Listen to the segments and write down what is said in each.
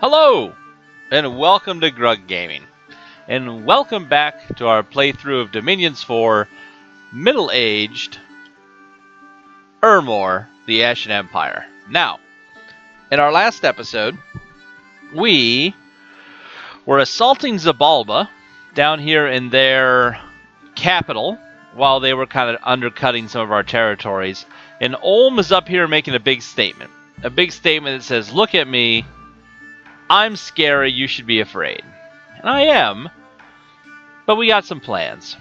Hello, and welcome to Grug Gaming, and welcome back to our playthrough of Dominions 4 Middle-Aged Ermor, the Ashen Empire. Now, in our last episode, we were assaulting Zabalba down here in their capital while they were kind of undercutting some of our territories, and Olm is up here making a big statement. A big statement that says, "Look at me. I'm scary, you should be afraid." And I am, but we got some plans.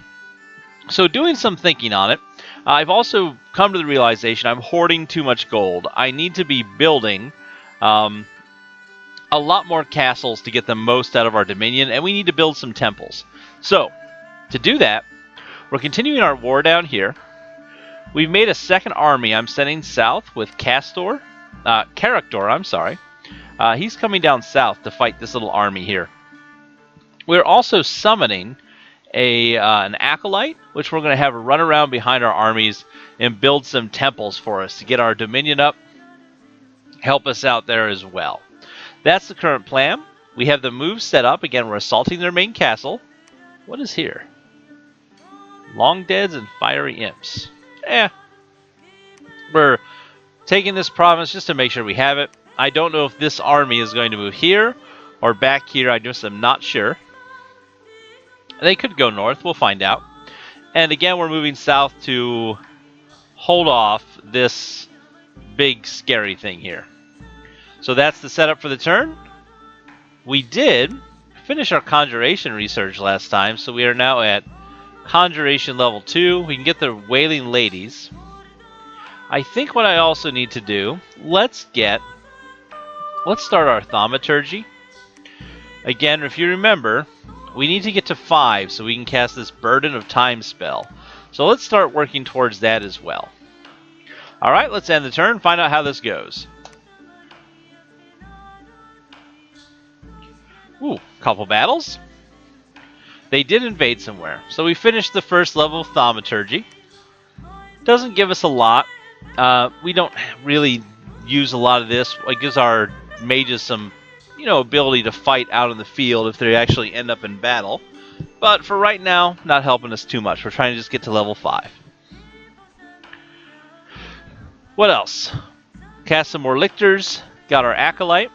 So doing some thinking on it, I've also come to the realization I'm hoarding too much gold. I need to be building a lot more castles to get the most out of our dominion, and we need to build some temples. So, to do that, we're continuing our war down here. We've made a second army I'm sending south with Charactor, I'm sorry. He's coming down south to fight this little army here. We're also summoning an acolyte, which we're going to have run around behind our armies and build some temples for us to get our dominion up, help us out there as well. That's the current plan. We have the moves set up. Again, we're assaulting their main castle. What is here? Long deads and fiery imps. We're taking this province just to make sure we have it. I don't know if this army is going to move here or back here. I just am not sure. They could go north. We'll find out. And again, we're moving south to hold off this big scary thing here. So that's the setup for the turn. We did finish our conjuration research last time, so we are now at conjuration level 2. We can get the Wailing Ladies. I think what I also need to do, let's start our thaumaturgy. Again, if you remember, we need to get to 5 so we can cast this Burden of Time spell. So let's start working towards that as well. Alright, let's end the turn, find out how this goes. Ooh, couple battles. They did invade somewhere. So we finished the first level of thaumaturgy. Doesn't give us a lot. We don't really use a lot of this. It gives our mages some, ability to fight out in the field if they actually end up in battle. But for right now, not helping us too much. We're trying to just get to level 5. What else? Cast some more lictors. Got our acolyte.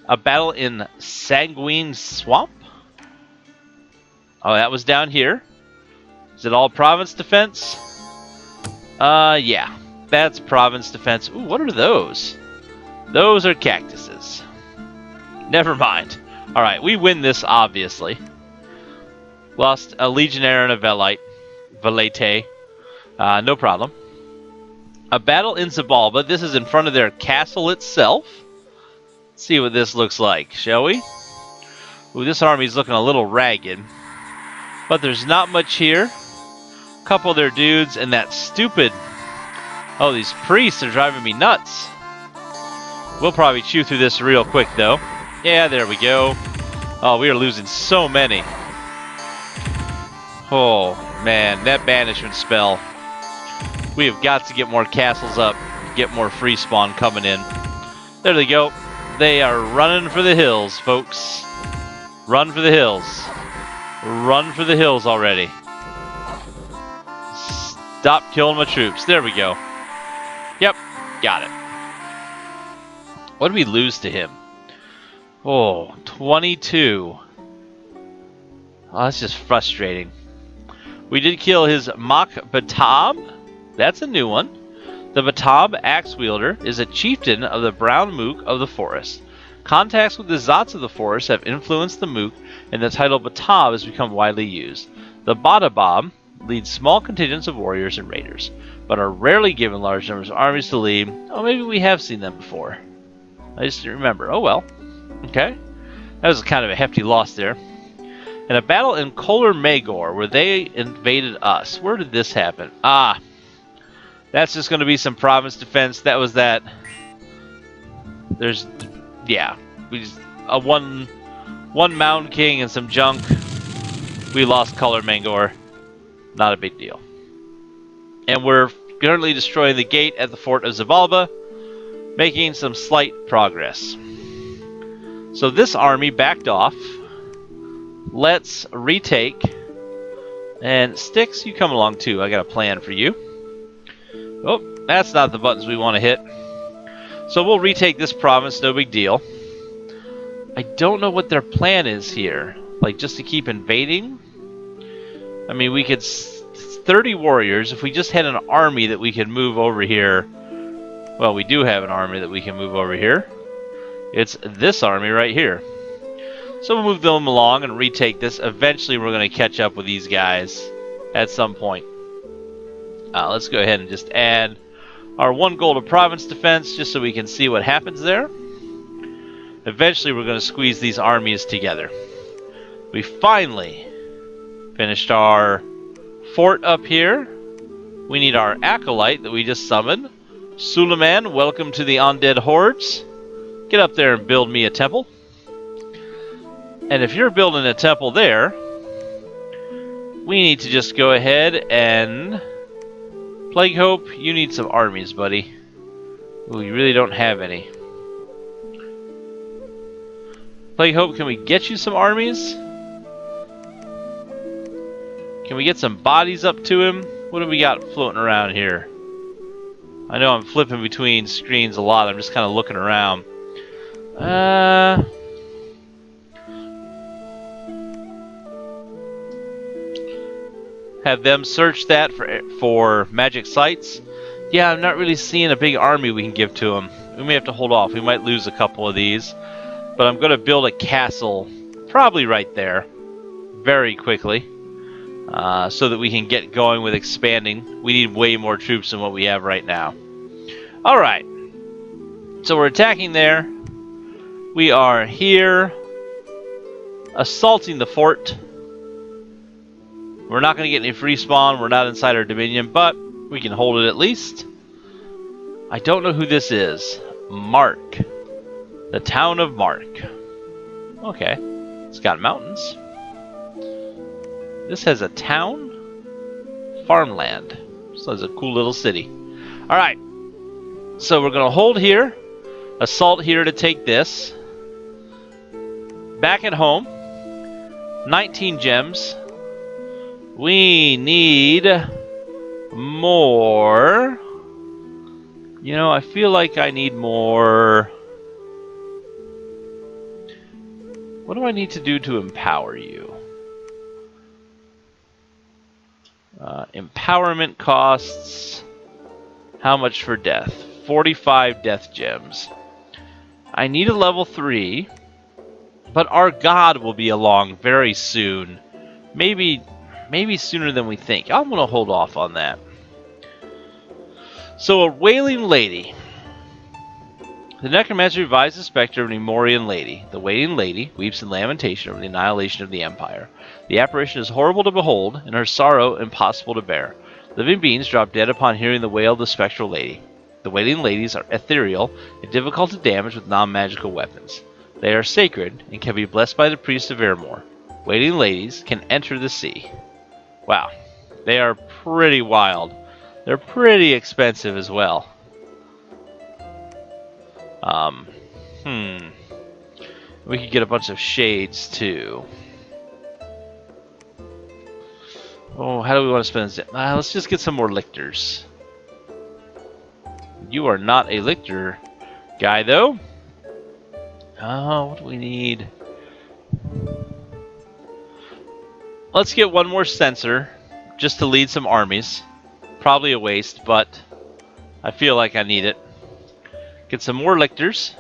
A battle in Sanguine Swamp. Oh, that was down here. Is it all province defense? Yeah. That's province defense. Ooh, what are those? Those are cactuses. Never mind. Alright, we win this, obviously. Lost a legionnaire and a velete. No problem. A battle in Zabalba. This is in front of their castle itself. Let's see what this looks like, shall we? Ooh, this army's looking a little ragged. But there's not much here. A couple of their dudes and that stupid... Oh, these priests are driving me nuts. We'll probably chew through this real quick, though. Yeah, there we go. Oh, we are losing so many. Oh, man, that banishment spell. We have got to get more castles up, get more free spawn coming in. There they go. They are running for the hills, folks. Run for the hills. Run for the hills already. Stop killing my troops. There we go. Yep, got it. What did we lose to him? Oh, 22. Oh, that's just frustrating. We did kill his Mach Batab. That's a new one. The Batab Axe Wielder is a chieftain of the Brown Mook of the Forest. Contacts with the Zots of the Forest have influenced the Mook, and the title Batab has become widely used. The Badabab lead small contingents of warriors and raiders, but are rarely given large numbers of armies to lead. Oh, maybe we have seen them before. I just didn't remember. Oh well. Okay. That was kind of a hefty loss there. In a battle in Kolar Magor, where they invaded us. Where did this happen? Ah. That's just going to be some province defense. That was that. There's... Yeah. We just... one Mound King and some junk. We lost Kolar Magor. Not a big deal. And we're currently destroying the gate at the fort of Zabalba, making some slight progress. So this army backed off. Let's retake. And Styx, you come along too. I got a plan for you. Oh, that's not the buttons we want to hit. So we'll retake this province, no big deal. I don't know what their plan is here. Like, just to keep invading? I mean, we could... 30 warriors. If we just had an army that we could move over here... Well, we do have an army that we can move over here. It's this army right here. So we'll move them along and retake this. Eventually, we're going to catch up with these guys at some point. Let's go ahead and just add our 1 gold of province defense just so we can see what happens there. Eventually, we're going to squeeze these armies together. We finally finished our fort up here. We need our acolyte that we just summoned. Suleiman, welcome to the undead hordes. Get up there and build me a temple. And if you're building a temple there, we need to just go ahead and... Plague Hope, you need some armies, buddy. Ooh, you really don't have any. Plague Hope, can we get you some armies? Can we get some bodies up to him? What do we got floating around here? I know I'm flipping between screens a lot. I'm just kind of looking around. Have them search that for magic sites. Yeah, I'm not really seeing a big army we can give to them. We may have to hold off. We might lose a couple of these. But I'm going to build a castle, probably right there, very quickly. So that we can get going with expanding. We need way more troops than what we have right now. Alright. So we're attacking there. We are here. Assaulting the fort. We're not going to get any free spawn. We're not inside our dominion. But we can hold it at least. I don't know who this is. Mark. The town of Mark. Okay. It's got mountains. This has a town, farmland. So it's a cool little city. Alright. So we're going to hold here. Assault here to take this. Back at home. 19 gems. We need more. You know, I feel like I need more. What do I need to do to empower you? Empowerment costs how much for death? 45 death gems. I need a level 3, but our god will be along very soon. Maybe sooner than we think. I'm going to hold off on that. So a wailing lady. The necromancer revives the specter of an Ermorian lady. The wailing lady weeps in lamentation over the annihilation of the empire. The apparition is horrible to behold, and her sorrow impossible to bear. Living beings drop dead upon hearing the wail of the spectral lady. The wailing ladies are ethereal and difficult to damage with non-magical weapons. They are sacred and can be blessed by the priest of Ermor. Wailing ladies can enter the sea. Wow, they are pretty wild. They're pretty expensive as well. We could get a bunch of shades too. Oh, how do we want to spend this? Let's just get some more lictors. You are not a lictor guy, though. Oh, what do we need? Let's get one more sensor just to lead some armies. Probably a waste, but I feel like I need it. Get some more lictors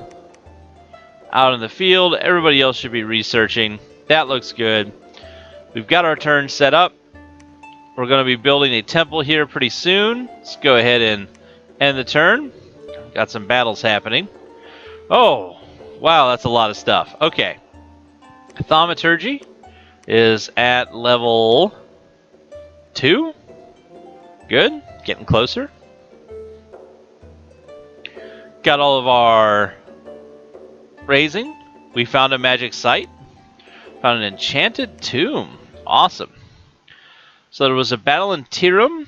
out in the field. Everybody else should be researching. That looks good. We've got our turn set up. We're going to be building a temple here pretty soon. Let's go ahead and end the turn. Got some battles happening. Oh, wow, that's a lot of stuff. Okay. Thaumaturgy is at level 2. Good. Getting closer. Got all of our raising. We found a magic site. Found an enchanted tomb. Awesome. So there was a battle in Tirum.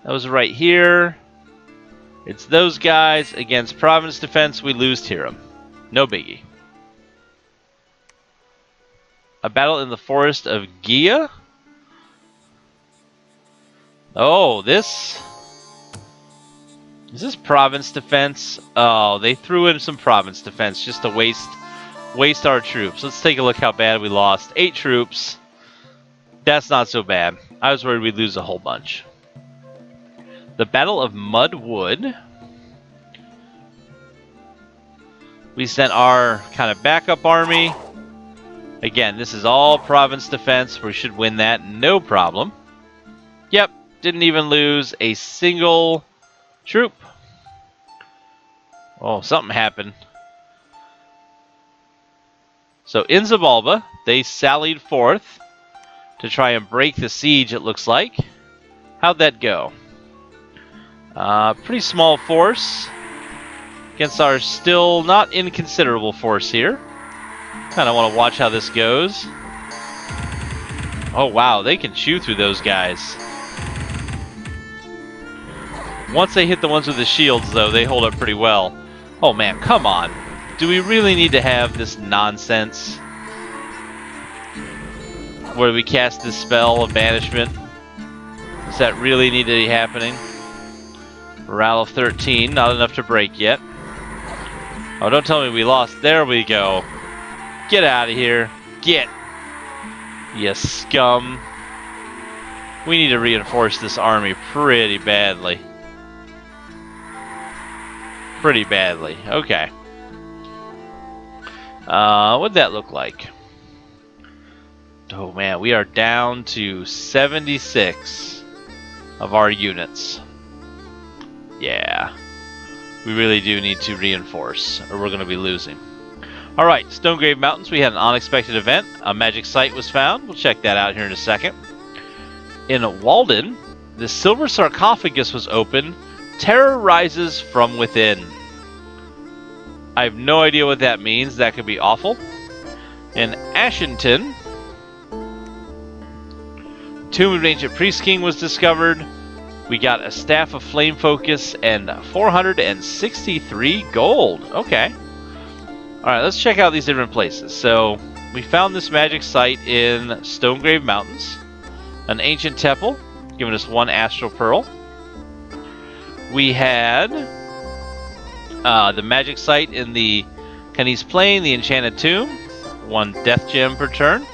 That was right here. It's those guys against province defense. We lose Tirum. No biggie. A battle in the forest of Gia? Oh, this... Is this province defense? Oh, they threw in some province defense just to waste our troops. Let's take a look how bad we lost. 8 troops. That's not so bad. I was worried we'd lose a whole bunch. The Battle of Mudwood. We sent our kind of backup army. Again, this is all province defense. We should win that, no problem. Yep, didn't even lose a single troop. Oh, something happened. So in Zabalba, they sallied forth to try and break the siege, it looks like. How'd that go? Pretty small force against our still not inconsiderable force here. Kind of want to watch how this goes. Oh wow, they can chew through those guys. Once they hit the ones with the shields, though, they hold up pretty well. Oh man, come on. Do we really need to have this nonsense? Where we cast this spell of banishment? Does that really need to be happening? Morale of 13, not enough to break yet. Oh, don't tell me we lost. There we go. Get out of here. Get. You scum. We need to reinforce this army pretty badly. Pretty badly. Okay. What'd that look like? Oh man, we are down to 76 of our units. Yeah. We really do need to reinforce, or we're going to be losing. Alright, Stonegrave Mountains, we had an unexpected event. A magic site was found. We'll check that out here in a second. In Walden, the silver sarcophagus was opened. Terror rises from within. I have no idea what that means. That could be awful. In Ashington, Tomb of Ancient Priest King was discovered. We got a Staff of Flame Focus and 463 gold. Okay. Alright, let's check out these different places. So, we found this magic site in Stonegrave Mountains. An ancient temple, giving us 1 astral pearl. We had the magic site in the Canis Plain, the Enchanted Tomb. 1 death gem per turn.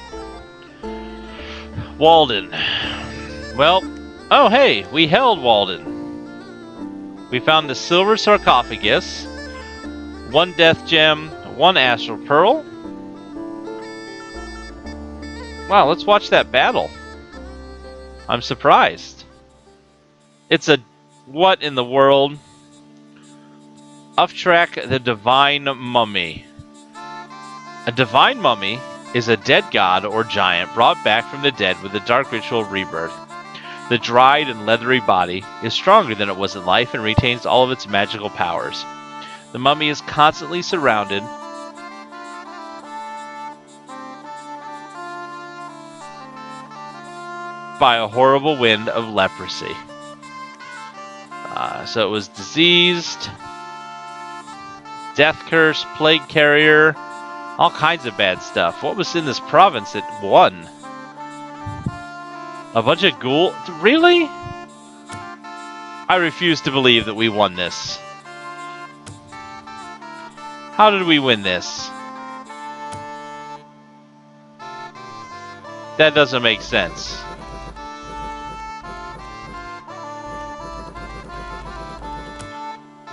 Walden. Well, oh hey, we held Walden. We found the silver sarcophagus, 1 death gem, 1 astral pearl. Wow, let's watch that battle. I'm surprised. It's a what in the world? Uftrak the Divine Mummy. A divine mummy is a dead god or giant brought back from the dead with a dark ritual rebirth. The dried and leathery body is stronger than it was in life and retains all of its magical powers. The mummy is constantly surrounded by a horrible wind of leprosy. So it was diseased, death curse, plague carrier, all kinds of bad stuff. What was in this province that won? A bunch of ghoul? Really? I refuse to believe that we won this. How did we win this? That doesn't make sense.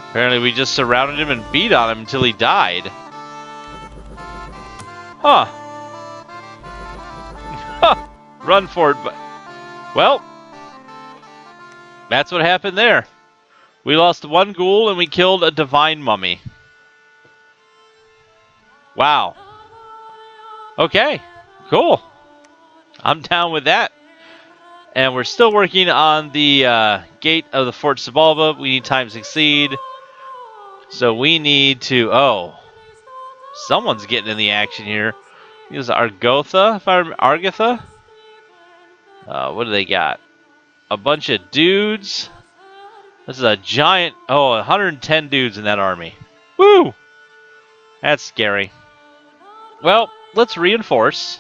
Apparently we just surrounded him and beat on him until he died. Huh. Huh. Run for it, but... Well, that's what happened there. We lost 1 ghoul and we killed a divine mummy. Wow. Okay, cool. I'm down with that. And we're still working on the gate of the Fort Sabalba. We need time to succeed. So we need to... Oh. Someone's getting in the action here. This is Argotha, if I remember. Argatha? What do they got? A bunch of dudes. This is a giant... Oh, 110 dudes in that army. Woo! That's scary. Well, let's reinforce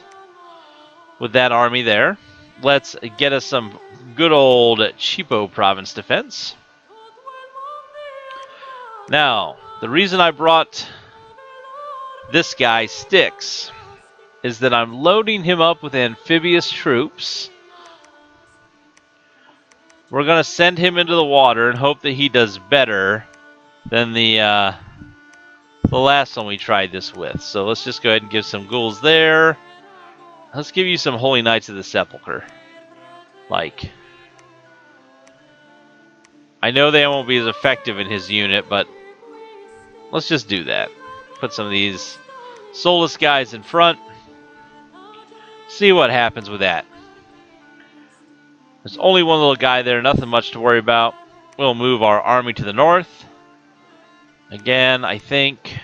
with that army there. Let's get us some good old cheapo province defense. Now, the reason I brought this guy, Styx, is that I'm loading him up with amphibious troops. We're going to send him into the water and hope that he does better than the last one we tried this with. So let's just go ahead and give some ghouls there. Let's give you some Holy Knights of the Sepulchre. Like, I know they won't be as effective in his unit, but let's just do that. Put some of these soulless guys in front. See what happens with that. There's only one little guy there, nothing much to worry about. We'll move our army to the north. Again, I think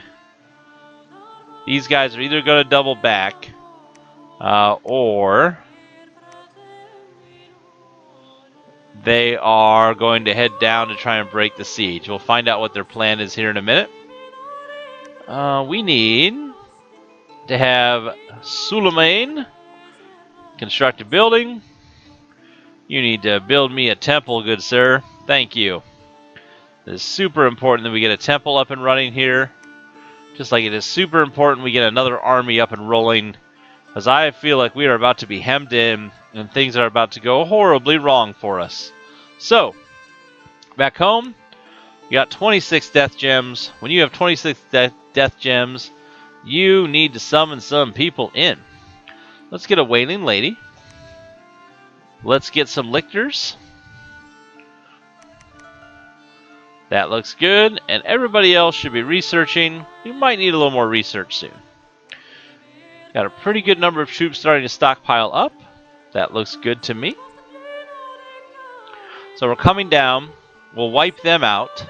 these guys are either going to double back or they are going to head down to try and break the siege. We'll find out what their plan is here in a minute. We need to have Suleiman construct a building. You need to build me a temple, good sir. Thank you. It is super important that we get a temple up and running here. Just like it is super important we get another army up and rolling. As I feel like we are about to be hemmed in and things are about to go horribly wrong for us. So, back home, you got 26 death gems. When you have 26 death gems, you need to summon some people in. Let's get a Wailing Lady. Let's get some lictors. That looks good, and everybody else should be researching. We might need a little more research soon. Got a pretty good number of troops starting to stockpile up. That looks good to me. So we're coming down. We'll wipe them out.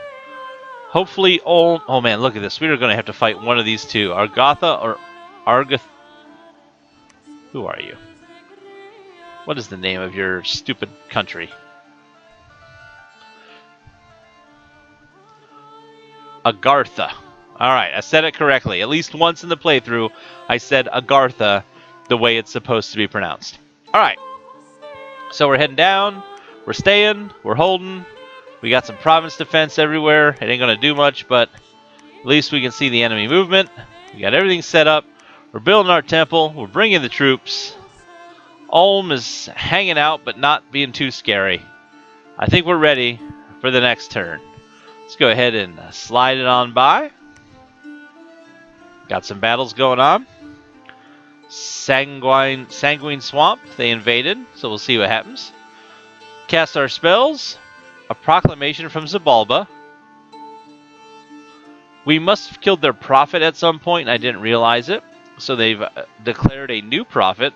Hopefully, oh man, look at this. We are going to have to fight one of these two. Argatha or Argath. Who are you? What is the name of your stupid country? Agartha. Alright, I said it correctly. At least once in the playthrough, I said Agartha the way it's supposed to be pronounced. Alright, so we're heading down. We're staying. We're holding. We got some province defense everywhere. It ain't going to do much, but at least we can see the enemy movement. We got everything set up. We're building our temple. We're bringing the troops. Ulm is hanging out, but not being too scary. I think we're ready for the next turn. Let's go ahead and slide it on by. Got some battles going on. Sanguine Swamp, they invaded, so we'll see what happens. Cast our spells. A proclamation from Zabalba. We must have killed their prophet at some point, and I didn't realize it. So they've declared a new prophet.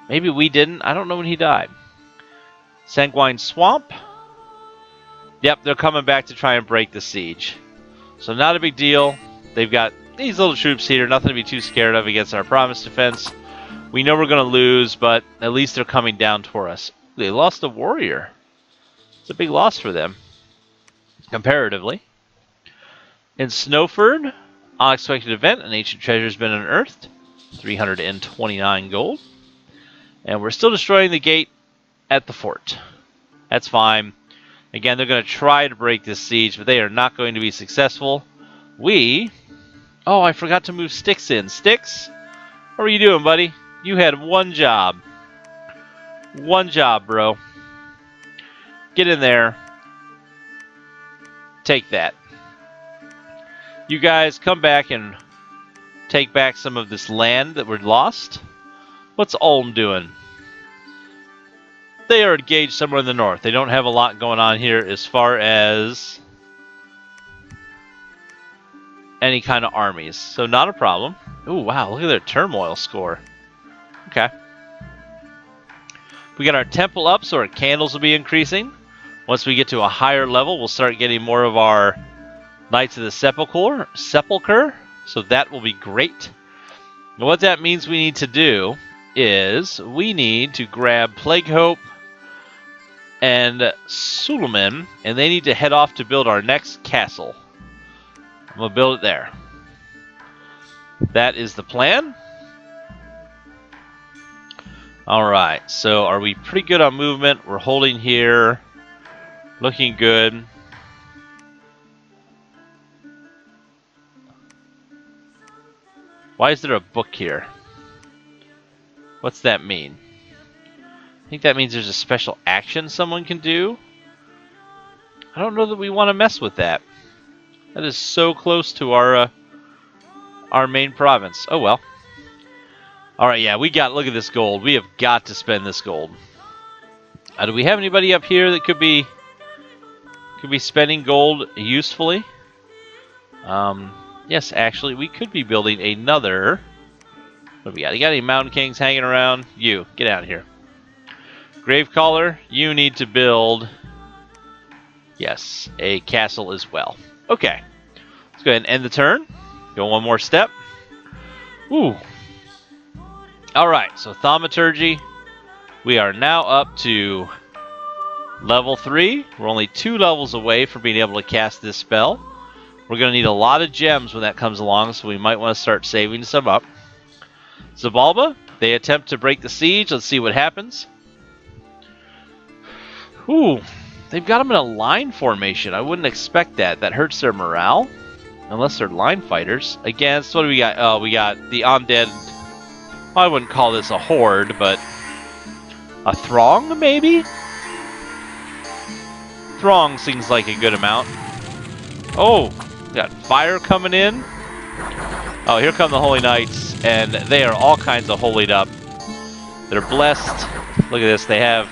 Maybe we didn't. I don't know when he died. Sanguine Swamp. Yep, they're coming back to try and break the siege. So not a big deal. They've got these little troops here. Nothing to be too scared of against our province defense. We know we're going to lose, but at least they're coming down toward us. They lost a warrior. It's a big loss for them, comparatively. In Snowford, unexpected event. An ancient treasure has been unearthed. 329 gold. And we're still destroying the gate at the fort. That's fine. Again, they're going to try to break this siege, but they are not going to be successful. Oh, I forgot to move Styx in. Styx, what are you doing, buddy? You had one job. One job, bro. Get in there. Take that. You guys come back and take back some of this land that we're lost. What's Ulm doing? They are engaged somewhere in the north. They don't have a lot going on here as far as any kind of armies. So not a problem. Ooh, wow, look at their turmoil score. Okay. We got our temple up, so our candles will be increasing. Once we get to a higher level, we'll start getting more of our Knights of the Sepulchre. So that will be great. And what that means we need to do is we need to grab Plague Hope and Suleiman, and they need to head off to build our next castle. I'm going to build it there. That is the plan. Alright, so are we pretty good on movement? We're holding here. Looking good. Why is there a book here? What's that mean? I think that means there's a special action someone can do. I don't know that we want to mess with that. That is so close to our main province. Oh well. Alright, yeah, look at this gold. We have got to spend this gold. Do we have anybody up here that could be spending gold usefully? Yes, actually, we could be building another. What do we got? You got any Mountain Kings hanging around? You, get out of here. Gravecaller, you need to build, yes, a castle as well. Okay, let's go ahead and end the turn. Go one more step. Ooh. Alright, so Thaumaturgy. We are now up to level 3. We're only 2 levels away from being able to cast this spell. We're going to need a lot of gems when that comes along, so we might want to start saving some up. Zabalba, they attempt to break the siege. Let's see what happens. Ooh, they've got them in a line formation. I wouldn't expect that. That hurts their morale, unless they're line fighters. Against, what do we got? Oh, we got the undead. I wouldn't call this a horde, but a throng, maybe? Throng seems like a good amount. Oh, we got fire coming in. Oh, here come the Holy Knights, and they are all kinds of holied up. They're blessed. Look at this. They have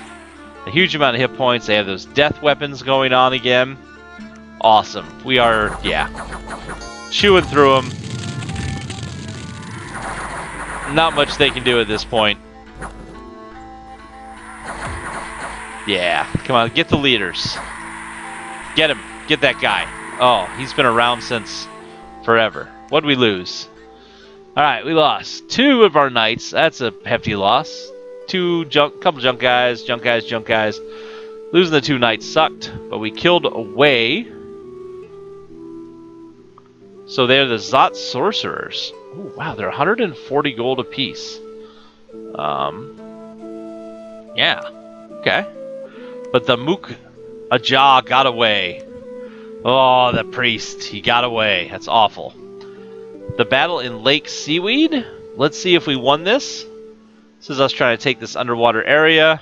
a huge amount of hit points. They have those death weapons going on again. Awesome. We are, yeah, chewing through them. Not much they can do at this point. Yeah, come on, get the leaders. Get him. Get that guy. Oh, he's been around since forever. What'd we lose? Alright, we lost 2 of our knights. That's a hefty loss. Couple junk guys. Losing the 2 knights sucked, but we killed away. So they're the Zot sorcerers. Ooh, wow, they're 140 gold apiece. Yeah, okay. But the Mook Ajah got away. Oh, the priest, he got away. That's awful. The battle in Lake Seaweed. Let's see if we won this. This is us trying to take this underwater area.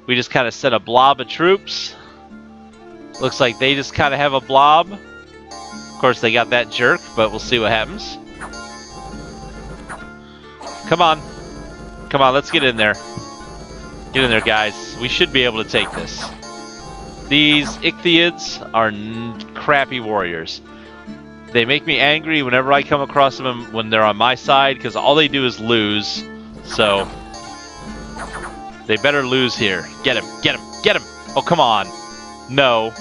We just kind of sent a blob of troops. Looks like they just kind of have a blob. Of course, they got that jerk, but we'll see what happens. Come on. Come on, let's get in there. Get in there, guys. We should be able to take this. These Ichthyeids are crappy warriors. They make me angry whenever I come across them when they're on my side, because all they do is lose. So, they better lose here. Get him, get him, get him! Oh, come on. No.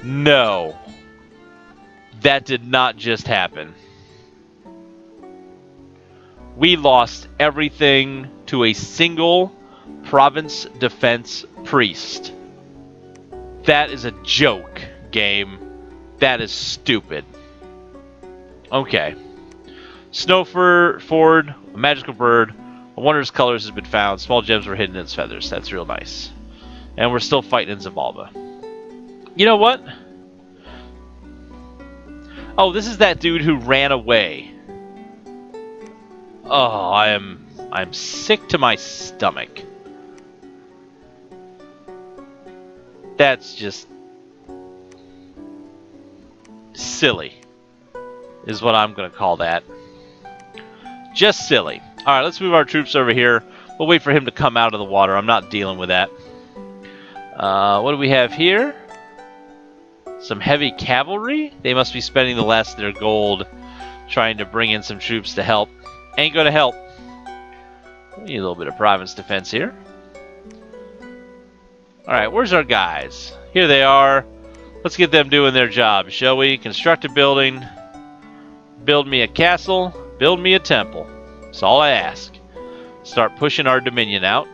No. That did not just happen. We lost everything to a single province defense priest. That is a joke, game. That is stupid. Okay. Snowford, a magical bird. A wondrous colors has been found. Small gems were hidden in its feathers. That's real nice. And we're still fighting in Zabalba. You know what? Oh, this is that dude who ran away. Oh, I'm sick to my stomach. That's just silly, is what I'm going to call that. Just silly. Alright, let's move our troops over here. We'll wait for him to come out of the water. I'm not dealing with that. What do we have here? Some heavy cavalry? They must be spending the last of their gold trying to bring in some troops to help. Ain't going to help. We need a little bit of province defense here. Alright, where's our guys? Here they are. Let's get them doing their job, shall we? Construct a building. Build me a castle. Build me a temple. That's all I ask. Start pushing our dominion out.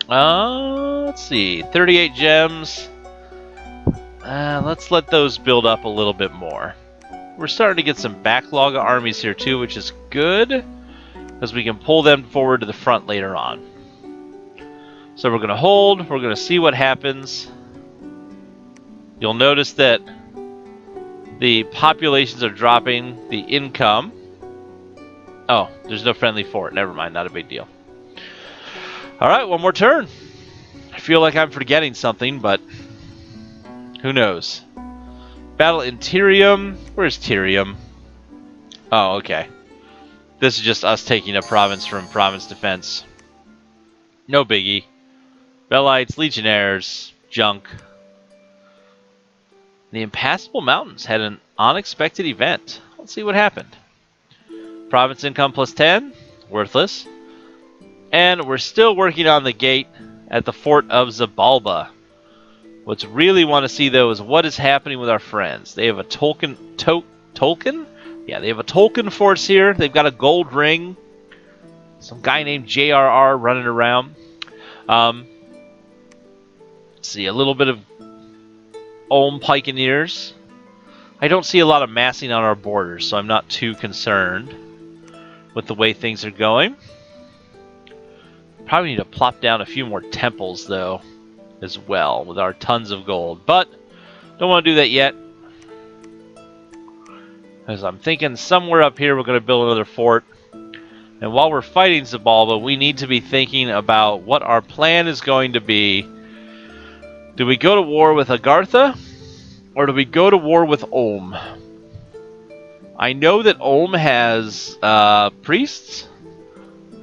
Let's see. 38 gems. Let's let those build up a little bit more. we're starting to get some backlog of armies here too, which is good, because we can pull them forward to the front later on. So we're going to hold, we're going to see what happens. You'll notice that the populations are dropping, the income. Oh, there's no friendly fort. Never mind, not a big deal. Alright, one more turn. I feel like I'm forgetting something, but who knows? Battle in Tyrium. Where's Tyrium? Oh, okay. This is just us taking a province from province defense. No biggie. Bellites, Legionnaires, junk. The Impassable Mountains had an unexpected event. Let's see what happened. Province income plus 10. Worthless. And we're still working on the gate at the fort of Zabalba. What's really want to see, though, is what is happening with our friends. They have a Tolkien? Yeah, they have a Tolkien force here. They've got a gold ring. Some guy named JRR running around. See, a little bit of Ulm Pikeneers. I don't see a lot of massing on our borders, so I'm not too concerned with the way things are going. Probably need to plop down a few more temples, though, as well, with our tons of gold. But don't want to do that yet, as I'm thinking somewhere up here we're going to build another fort. And while we're fighting Zabalba, we need to be thinking about what our plan is going to be. Do we go to war with Agartha, or do we go to war with Ulm? I know that Ulm has priests.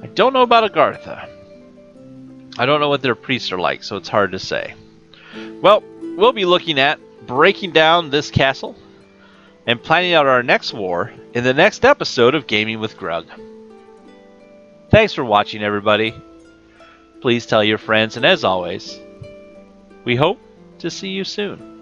I don't know about Agartha. I don't know what their priests are like, so it's hard to say. Well, we'll be looking at breaking down this castle and planning out our next war in the next episode of Gaming with Grug. Thanks for watching, everybody. Please tell your friends, and as always, we hope to see you soon.